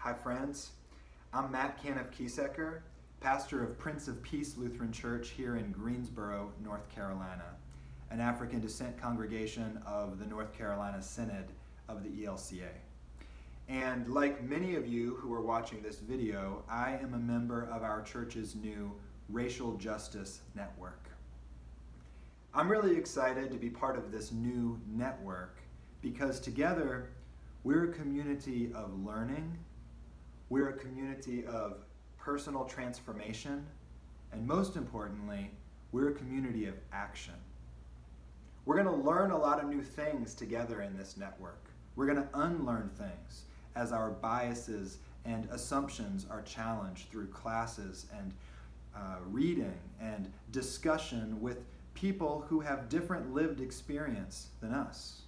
Hi friends, I'm Matt Caniff-Kiesecker, pastor of Prince of Peace Lutheran Church here in Greensboro, North Carolina, an African descent congregation of the North Carolina Synod of the ELCA. And like many of you who are watching this video, I am a member of our church's new Racial Justice Network. I'm really excited to be part of this new network because together we're a community of learning, we're a community of personal transformation, and most importantly, we're a community of action. We're going to learn a lot of new things together in this network. We're going to unlearn things as our biases and assumptions are challenged through classes and reading and discussion with people who have different lived experience than us.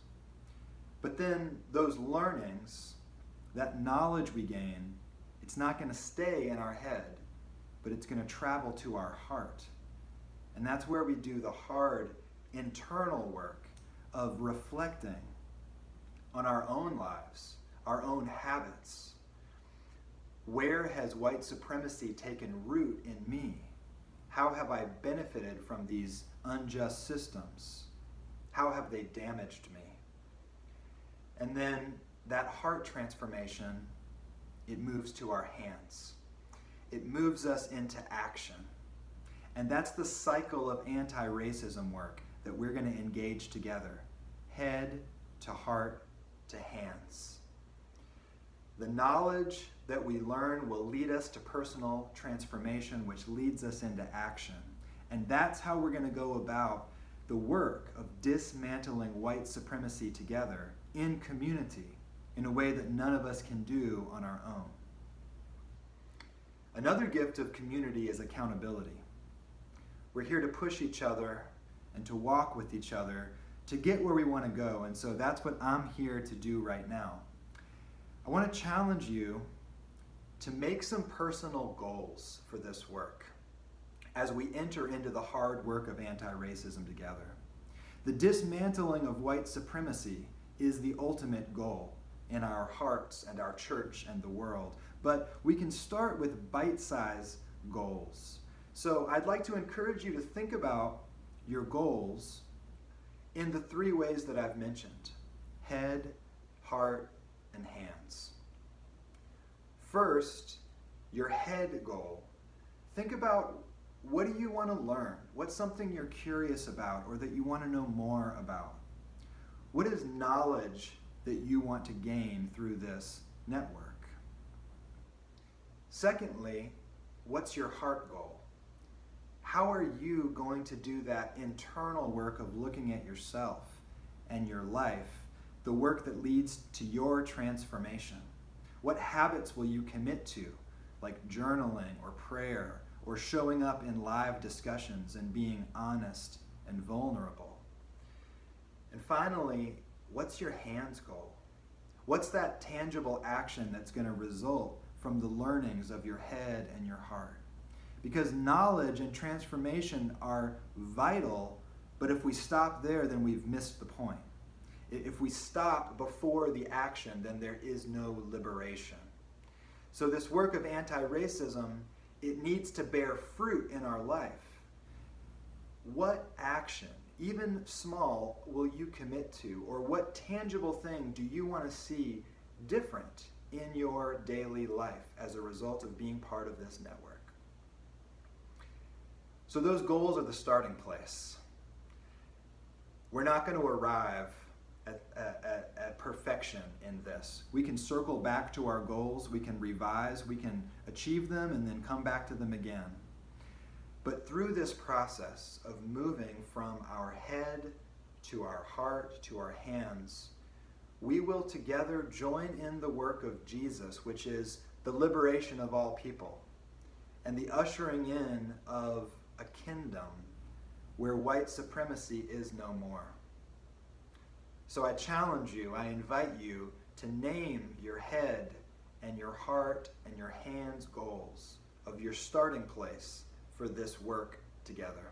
But then those learnings, that knowledge we gain, it's not going to stay in our head, but it's going to travel to our heart. And that's where we do the hard internal work of reflecting on our own lives, our own habits. Where has white supremacy taken root in me? How have I benefited from these unjust systems? How have they damaged me? And then that heart transformation, it moves to our hands. It moves us into action. And that's the cycle of anti-racism work that we're going to engage together, head to heart to hands. The knowledge that we learn will lead us to personal transformation, which leads us into action. And that's how we're going to go about the work of dismantling white supremacy together in community in a way that none of us can do on our own. Another gift of community is accountability. We're here to push each other and to walk with each other to get where we want to go, and so that's what I'm here to do right now. I want to challenge you to make some personal goals for this work as we enter into the hard work of anti-racism together. The dismantling of white supremacy is the ultimate goal in our hearts and our church and the world, but we can start with bite-sized goals. So I'd like to encourage you to think about your goals in the three ways that I've mentioned: head, heart, and hands. First, your head goal. Think about, what do you want to learn? What's something you're curious about or that you want to know more about? What is knowledge that you want to gain through this network? Secondly, what's your heart goal? How are you going to do that internal work of looking at yourself and your life, the work that leads to your transformation? What habits will you commit to, like journaling or prayer or showing up in live discussions and being honest and vulnerable? And finally, what's your hands goal? What's that tangible action that's going to result from the learnings of your head and your heart? Because knowledge and transformation are vital, but if we stop there, then we've missed the point. If we stop before the action, then there is no liberation. So this work of anti-racism, it needs to bear fruit in our life. What action, even small, will you commit to? Or what tangible thing do you want to see different in your daily life as a result of being part of this network? So those goals are the starting place. We're not going to arrive at perfection in this. We can circle back to our goals, we can revise, we can achieve them and then come back to them again. But through this process of moving from our head to our heart to our hands, we will together join in the work of Jesus, which is the liberation of all people and the ushering in of a kingdom where white supremacy is no more. So I challenge you, I invite you to name your head and your heart and your hands goals of your starting place for this work together.